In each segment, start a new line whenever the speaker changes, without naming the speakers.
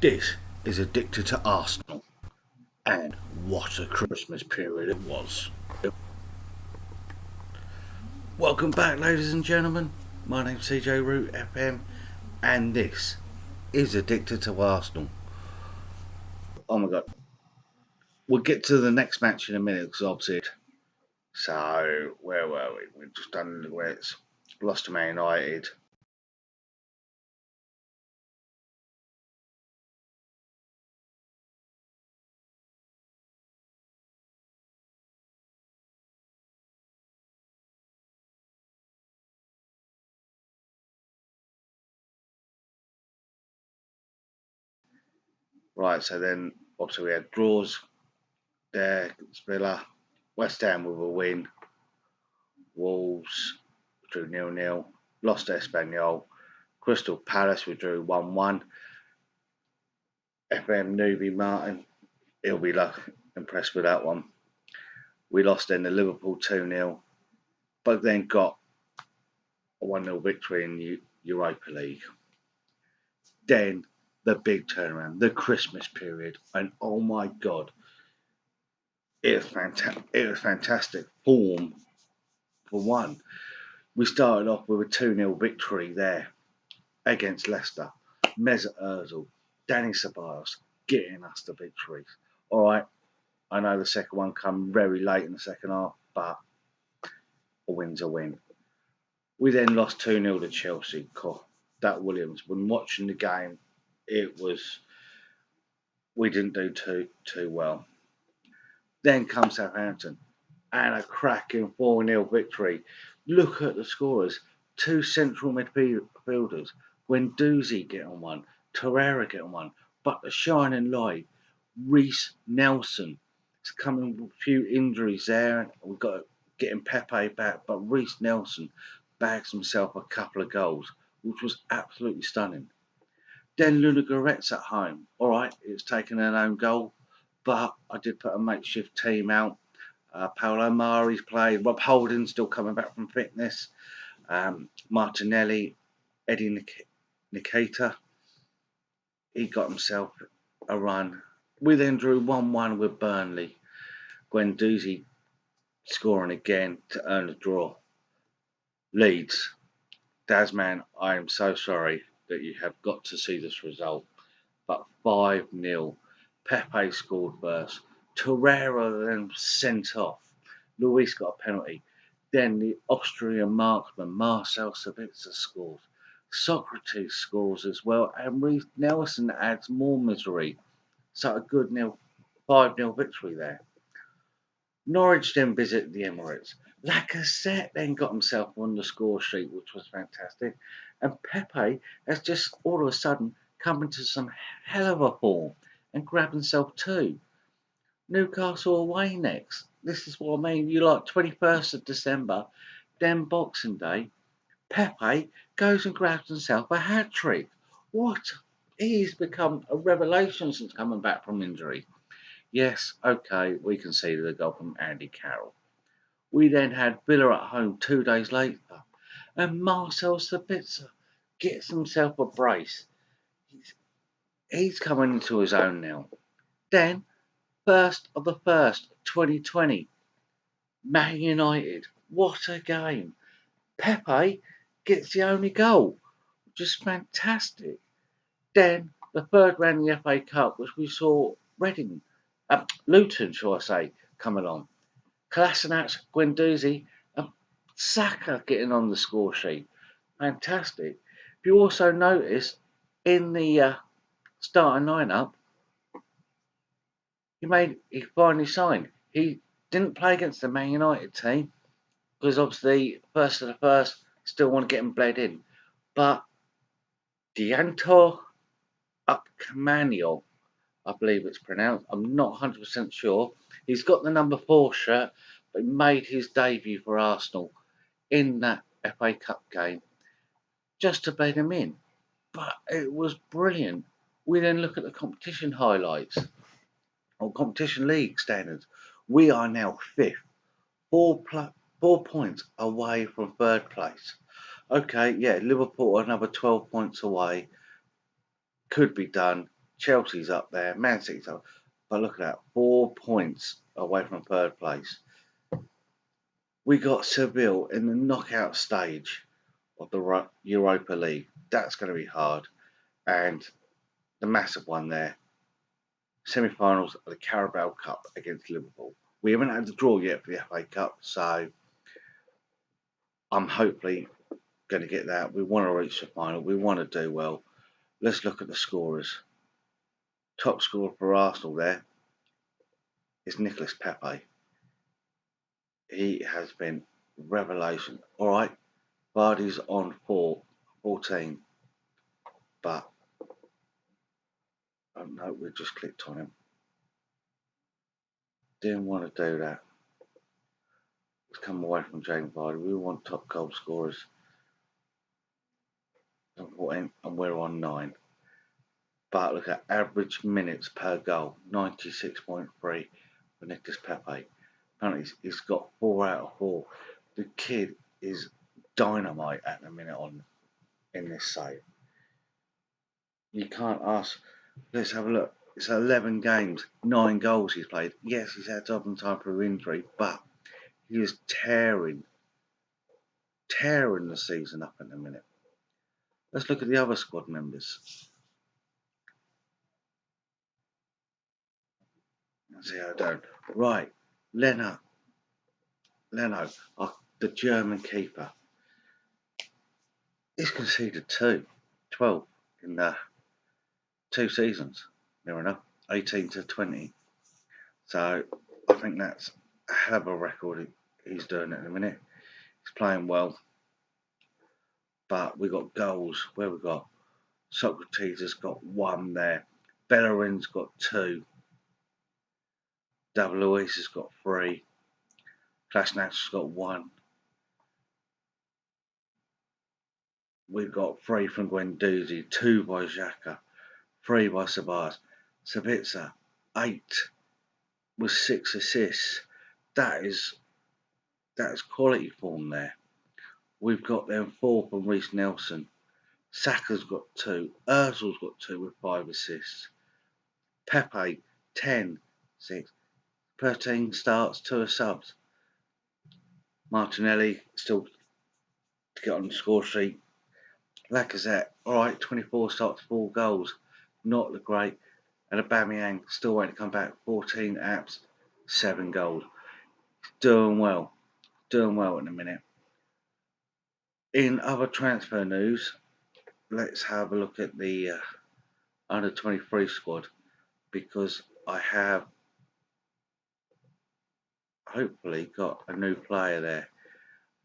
This is Addicted to Arsenal, and what a Christmas period it was. Welcome back, ladies and gentlemen. My name's CJ Root FM, and this is Addicted to Arsenal. Oh my god. We'll get to the next match in a minute because obviously so, where were we? We've just done where it's lost to Man United. Right, so then obviously we had draws there, Villa, West Ham with a win, Wolves drew 0-0, lost to Espanyol, Crystal Palace we drew 1-1. FM newbie Martin, he'll be impressed with that one. We lost in the Liverpool 2-0, but then got a 1-0 victory in the Europa League. Then the big turnaround, the Christmas period, and oh my god, it was fantastic. It was fantastic form for one. We started off with a 2-0 victory there against Leicester. Mesut Ozil, Danny Ceballos getting us the victories. All right, I know the second one come very late in the second half, but a win's a win. We then lost 2-0 to Chelsea. That Williams, when watching the game, we didn't do too well. Then comes Southampton and a cracking 4-0 victory. Look at the scorers. Two central midfielders. Guendouzi get on one. Torreira get on one. But the shining light, Reece Nelson. It's coming with a few injuries there. We've got to get him Pepe back. But Reece Nelson bags himself a couple of goals, which was absolutely stunning. Then Luna Goretz at home. All right, it's taken an own goal, but I did put a makeshift team out. Paolo Mari's played. Rob Holding's still coming back from fitness. Martinelli, Eddie Nikita, he got himself a run. We then drew 1-1 with Burnley. Guendouzi scoring again to earn a draw. Leeds, Dasman, I am so sorry that you have got to see this result. But 5-0. Pepe scored first. Torreira then sent off. Luis got a penalty. Then the Austrian marksman Marcel Sabitzer scores. Socrates scores as well, and Reece Nelson adds more misery. So a good 5-0 victory there. Norwich then visit the Emirates. Lacazette then got himself on the score sheet, which was fantastic. And Pepe has just all of a sudden come into some hell of a form and grabbed himself two. Newcastle away next. This is what I mean. You like 21st of December, then Boxing Day. Pepe goes and grabs himself a hat trick. What? He's become a revelation since coming back from injury. Yes, okay, we conceded a goal from Andy Carroll. We then had Villa at home 2 days later, and Marcel Sabitzer gets himself a brace. He's coming into his own now. Then, 1st of the 1st, 2020, Man United. What a game. Pepe gets the only goal, which is fantastic. Then, the third round of the FA Cup, which we saw Luton, shall I say, come along. Kolasinac, Guendouzi, and Saka getting on the score sheet. Fantastic. If you also notice, in the starting lineup, he finally signed. He didn't play against the Man United team because obviously first of the first still want to get him bled in. But Dianto Upcamanio, I believe it's pronounced. I'm not 100% sure. He's got the number 4 shirt, but he made his debut for Arsenal in that FA Cup game just to bed him in. But it was brilliant. We then look at the competition highlights or competition league standards. We are now 5th, 4 points away from 3rd place. Okay, yeah, Liverpool are another 12 points away. Could be done. Chelsea's up there, Man City's up. But look at that, 4 points away from third place. We got Seville in the knockout stage of the Europa League. That's going to be hard. And the massive one there, semi-finals of the Carabao Cup against Liverpool. We haven't had the draw yet for the FA Cup, so I'm hopefully going to get that. We want to reach the final. We want to do well. Let's look at the scorers. Top scorer for Arsenal there is Nicolas Pepe. He has been revelation. All right, Vardy's on 14, but oh no, we just clicked on him. Didn't want to do that. Let's come away from James Vardy. We want top goal scorers. And we're on 9. But look at average minutes per goal, 96.3 for Nicolas Pepe. Apparently he's got 4 out of 4. The kid is dynamite at the minute in this side. You can't ask. Let's have a look. It's 11 games, 9 goals he's played. Yes, he's had some time for injury, but he is tearing the season up in a minute. Let's look at the other squad members. See how done. Right, Leno, the German keeper. He's conceded 12 in the 2 seasons, near enough, 18 to 20. So I think that's a hell of a record he's doing at the minute. He's playing well. But we got goals. Where we got? Socrates has got 1 there. Bellerin's got 2. David Luiz has got 3. Klasnach's got 1. We've got 3 from Guendouzi, 2 by Xhaka, 3 by Sabas. Sabitzer, 8 with 6 assists. That is quality form there. We've got them 4 from Reece Nelson. Saka's got 2. Ozil's got 2 with 5 assists. Pepe, 10, 6. 13 starts, 2 subs. Martinelli still to get on the score sheet. Lacazette, alright, 24 starts, 4 goals. Not the great. And Aubameyang still waiting to come back. 14 apps, 7 goals. Doing well in a minute. In other transfer news, let's have a look at the under 23 squad, because I have hopefully got a new player there.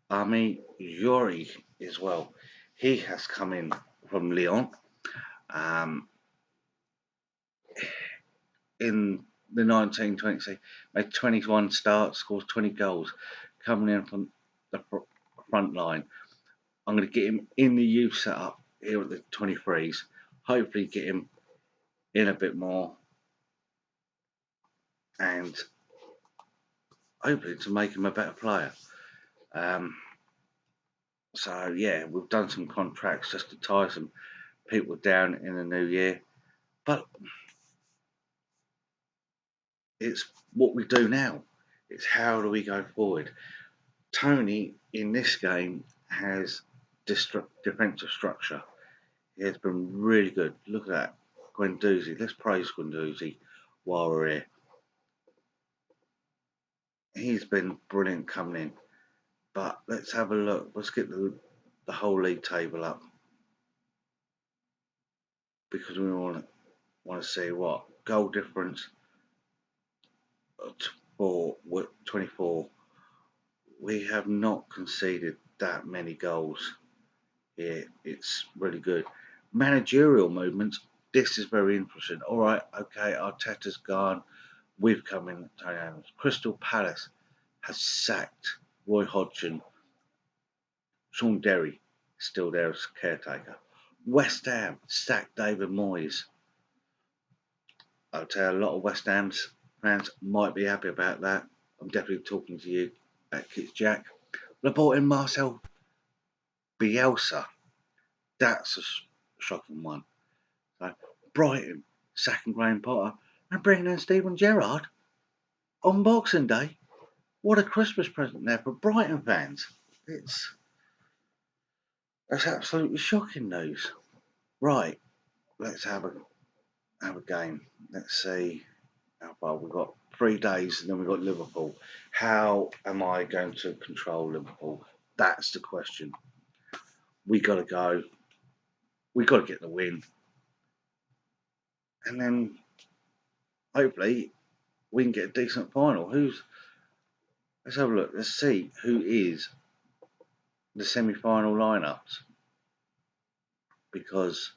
Ami Yori as well. He has come in from Lyon. In the 1920, made 21 starts, scores 20 goals, coming in from the front line. I'm going to get him in the youth setup here at the 23s. Hopefully get him in a bit more, and hopefully to make him a better player. So yeah, we've done some contracts just to tie some people down in the new year. But it's what we do now. It's how do we go forward. Tony in this game has defensive structure. He has been really good. Look at that. Guendouzi. Let's praise Guendouzi while we're here. He's been brilliant coming in. But let's have a look. Let's get the whole league table up, because we want to see what goal difference for 24. We have not conceded that many goals here. It's really good. Managerial movements. This is very interesting. All right, okay, Arteta's gone. We've come in. Crystal Palace has sacked Roy Hodgson. Sean Derry still there as caretaker. West Ham sacked David Moyes. I'll tell you, a lot of West Ham fans might be happy about that. I'm definitely talking to you at Kits Jack. But I brought in Marcel Bielsa. That's a shocking one. So, Brighton sacking Graham Potter, and bringing in Steven Gerrard on Boxing Day. What a Christmas present there for Brighton fans. That's absolutely shocking news. Right, let's have a game. Let's see how far we've got. 3 days, and then we've got Liverpool. How am I going to control Liverpool? That's the question. We got to go. We got to get the win, and then hopefully we can get a decent final. Let's have a look. Let's see who is the semi-final lineups, because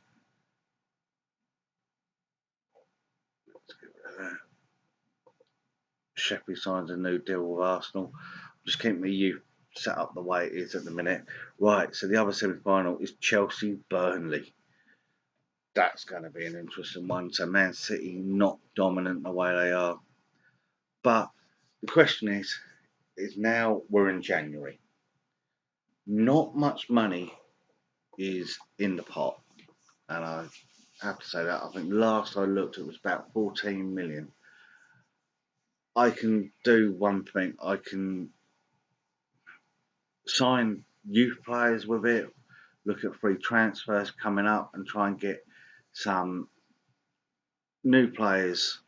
Sheffield signs a new deal with Arsenal. Just keep my youth set up the way it is at the minute. Right, so the other semi-final is Chelsea-Burnley. That's going to be an interesting one. So Man City not dominant the way they are. But the question is now we're in January. Not much money is in the pot. And I have to say that. I think last I looked it was about 14 million. I can do one thing. I can sign youth players with it, look at free transfers coming up, and try and get some new players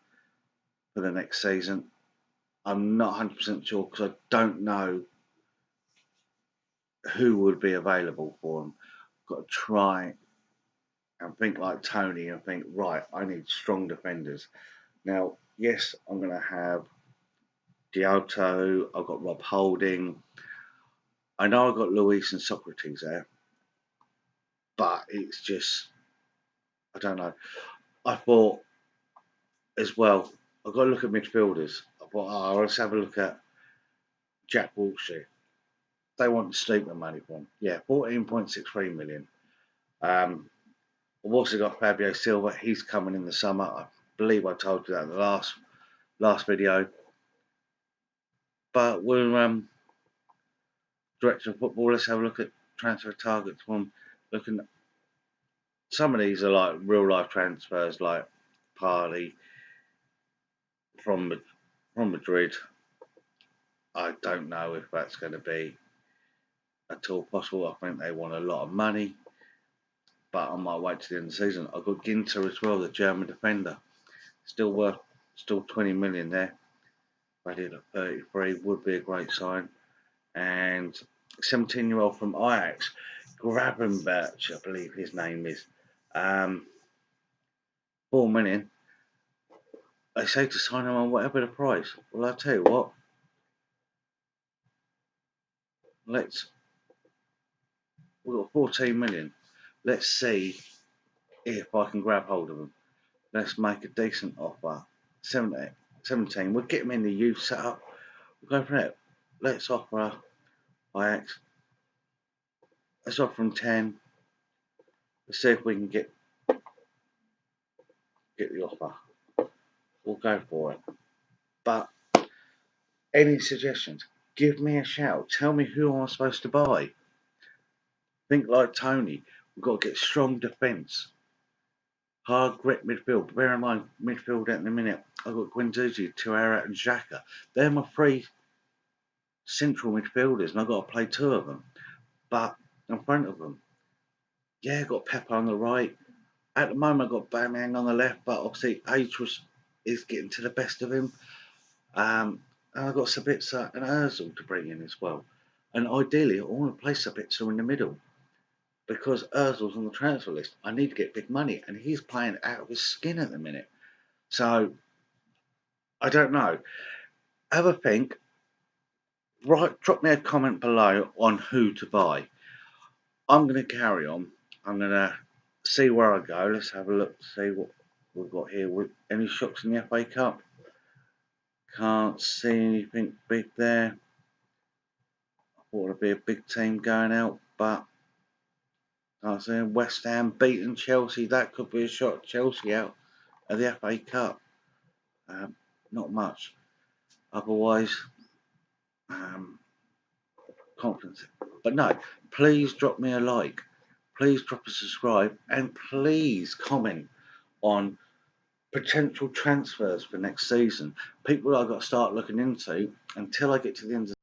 for the next season. I'm not 100% sure because I don't know who would be available for them. Got to try and think like Tony and think, right, I need strong defenders. Now, yes, I'm going to have Dialto, I've got Rob Holding. I know I've got Luis and Socrates there, but it's just, I don't know. I thought as well, I've got to look at midfielders. I thought, let's have a look at Jack Wilshere. They want to steep the money for him. Yeah, 14.63 million. I've also got Fabio Silva. He's coming in the summer. I believe I told you that in the last video. But we're director of football. Let's have a look at transfer targets from looking. Some of these are like real life transfers, like Parley from Madrid. I don't know if that's going to be at all possible. I think they want a lot of money, but I might wait to the end of the season. I've got Ginter as well, the German defender, still 20 million there. Valued at 33 would be a great sign. And 17-year-old from Ajax, Gravenberch, I believe his name is, 4 million. They say to sign him on whatever the price. Well, I'll tell you what. We've got 14 million. Let's see if I can grab hold of them. Let's make a decent offer. 17. We'll get him in the youth setup. We'll go for it. Let's offer Ajax. Let's offer him 10. Let's see if we can get the offer. We'll go for it. But any suggestions? Give me a shout. Tell me who I'm supposed to buy. Think like Tony. We've got to get strong defence. Hard grit midfield. Bear in mind, midfield at the minute, I've got Guendouzi, Torreira and Xhaka. They're my three central midfielders, and I've got to play two of them. But in front of them, yeah, I've got Pepper on the right. At the moment, I've got Bamang on the left, but obviously age is getting to the best of him. And I've got Sabitzer and Ozil to bring in as well. And ideally, I want to play Sabitzer in the middle because Ozil's on the transfer list. I need to get big money, and he's playing out of his skin at the minute. So, I don't know. Have a think. Drop me a comment below on who to buy. I'm going to carry on. I'm going to see where I go. Let's have a look to see what we've got here. Any shocks in the FA Cup? Can't see anything big there. I thought it'd be a big team going out, but can't see West Ham beating Chelsea. That could be a shot. Chelsea out of the FA Cup. Not much. Otherwise, confidence. But no, please drop me a like. Please drop a subscribe. And please comment on potential transfers for next season. People I've got to start looking into until I get to the end of